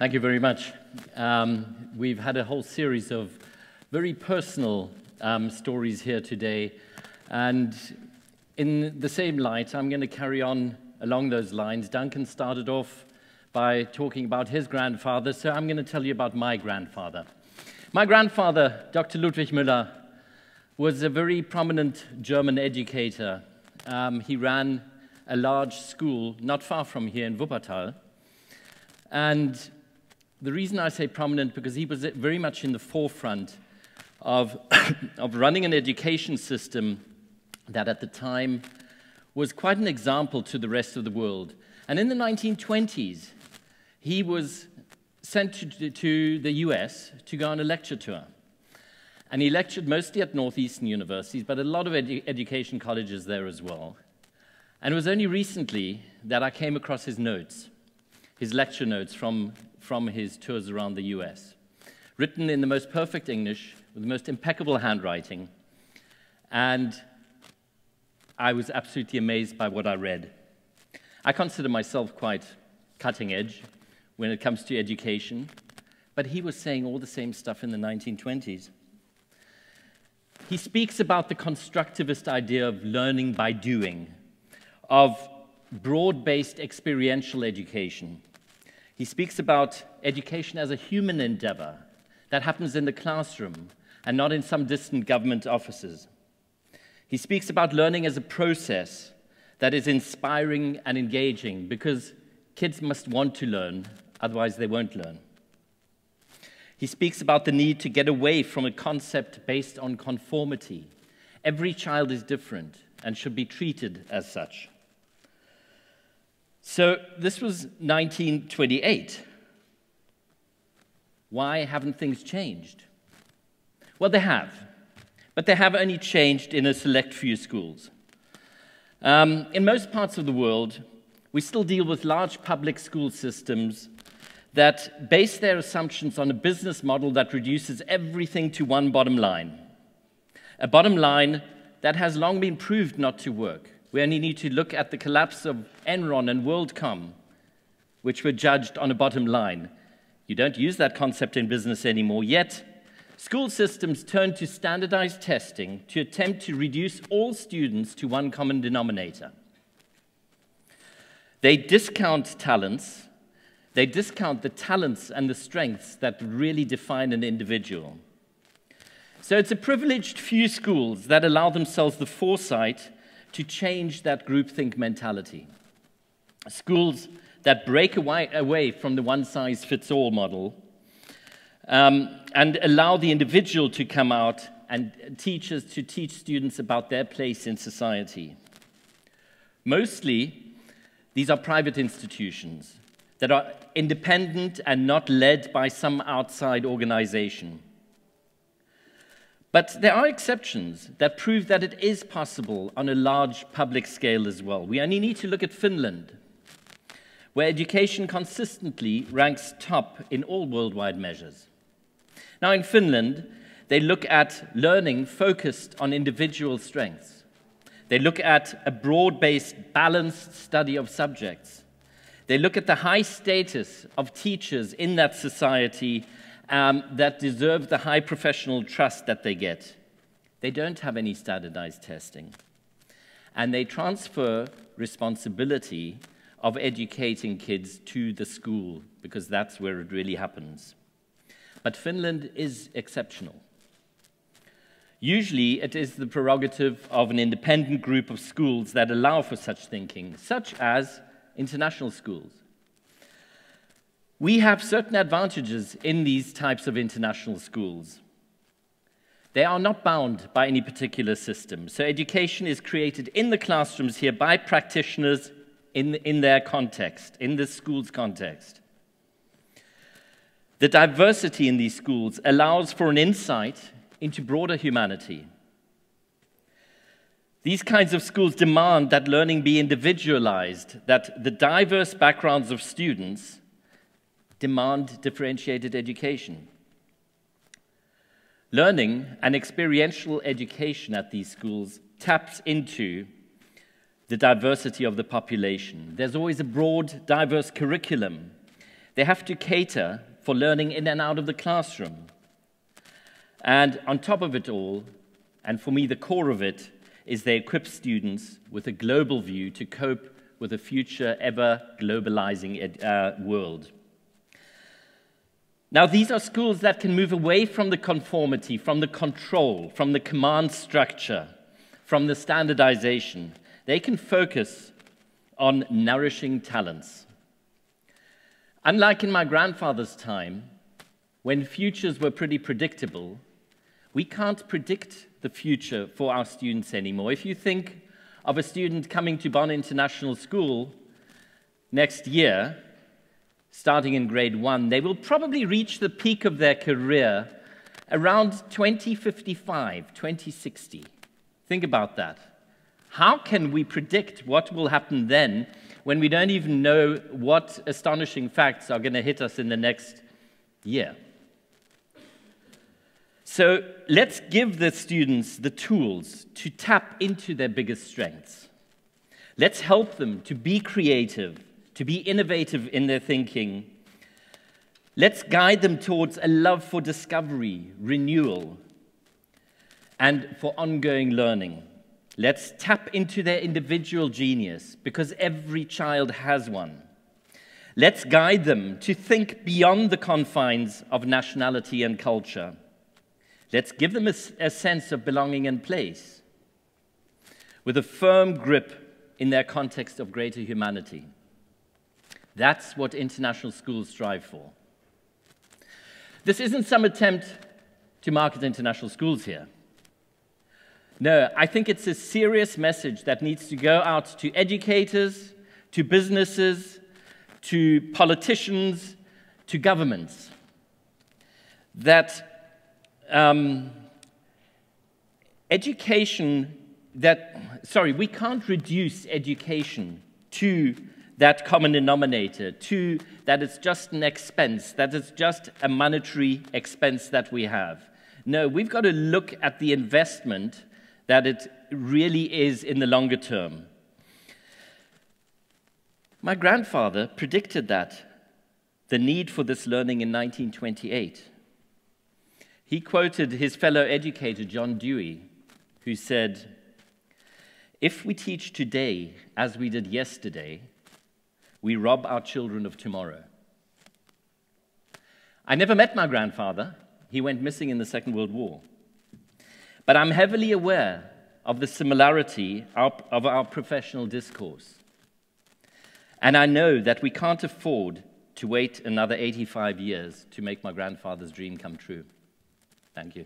Thank you very much. We've had a whole series of very personal stories here today, and in the same light, I'm going to carry on along those lines. Duncan started off by talking about his grandfather, so I'm going to tell you about my grandfather. My grandfather, Dr. Ludwig Mueller, was a very prominent German educator. He ran a large school not far from here in Wuppertal. And the reason I say prominent, because he was very much in the forefront of, of running an education system that at the time was quite an example to the rest of the world. And in the 1920s, he was sent to the US to go on a lecture tour. And he lectured mostly at Northeastern universities, but a lot of education colleges there as well. And it was only recently that I came across his notes, his lecture notes from his tours around the US, written in the most perfect English, with the most impeccable handwriting. And I was absolutely amazed by what I read. I consider myself quite cutting edge when it comes to education, but he was saying all the same stuff in the 1920s. He speaks about the constructivist idea of learning by doing, of broad-based experiential education. He speaks about education as a human endeavor that happens in the classroom and not in some distant government offices. He speaks about learning as a process that is inspiring and engaging, because kids must want to learn, otherwise they won't learn. He speaks about the need to get away from a concept based on conformity. Every child is different and should be treated as such. So this was 1928. Why haven't things changed? Well, they have, but they have only changed in a select few schools. In most parts of the world, we still deal with large public school systems that base their assumptions on a business model that reduces everything to one bottom line. A bottom line that has long been proved not to work. We only need to look at the collapse of Enron and WorldCom, which were judged on a bottom line. You don't use that concept in business anymore, yet school systems turn to standardized testing to attempt to reduce all students to one common denominator. They discount talents. They discount the talents and the strengths that really define an individual. So it's a privileged few schools that allow themselves the foresight to change that groupthink mentality. Schools that break away from the one-size-fits-all model and allow the individual to come out and teachers to teach students about their place in society. Mostly, these are private institutions that are independent and not led by some outside organization. But there are exceptions that prove that it is possible on a large public scale as well. We only need to look at Finland, where education consistently ranks top in all worldwide measures. Now, in Finland, they look at learning focused on individual strengths. They look at a broad-based, balanced study of subjects. They look at the high status of teachers in that society that deserve the high professional trust that they get. They don't have any standardized testing. And they transfer responsibility of educating kids to the school, because that's where it really happens. But Finland is exceptional. Usually, it is the prerogative of an independent group of schools that allow for such thinking, such as international schools. We have certain advantages in these types of international schools. They are not bound by any particular system. So education is created in the classrooms here by practitioners in their context, in the school's context. The diversity in these schools allows for an insight into broader humanity. These kinds of schools demand that learning be individualized, that the diverse backgrounds of students demand differentiated education. Learning and experiential education at these schools taps into the diversity of the population. There's always a broad, diverse curriculum. they have to cater for learning in and out of the classroom. And on top of it all, and for me the core of it, is they equip students with a global view to cope with a future ever-globalizing world. Now, these are schools that can move away from the conformity, from the control, from the command structure, from the standardization. They can focus on nourishing talents. Unlike in my grandfather's time, when futures were pretty predictable, we can't predict the future for our students anymore. If you think of a student coming to Bonn International School next year, starting in grade 1, they will probably reach the peak of their career around 2055, 2060. Think about that. How can we predict what will happen then when we don't even know what astonishing facts are going to hit us in the next year? So let's give the students the tools to tap into their biggest strengths. Let's help them to be creative, to be innovative in their thinking. Let's guide them towards a love for discovery, renewal, and for ongoing learning. Let's tap into their individual genius, because every child has one. Let's guide them to think beyond the confines of nationality and culture. Let's give them a sense of belonging and place, with a firm grip in their context of greater humanity. That's what international schools strive for. This isn't some attempt to market international schools here. No, I think it's a serious message that needs to go out to educators, to businesses, to politicians, to governments. That we can't reduce education to that common denominator, to that it's just an expense, that it's just a monetary expense that we have. No, we've got to look at the investment that it really is in the longer term. My grandfather predicted the need for this learning in 1928. He quoted his fellow educator, John Dewey, who said, "If we teach today as we did yesterday, we rob our children of tomorrow." I never met my grandfather. He went missing in the Second World War. But I'm heavily aware of the similarity of our professional discourse. And I know that we can't afford to wait another 85 years to make my grandfather's dream come true. Thank you.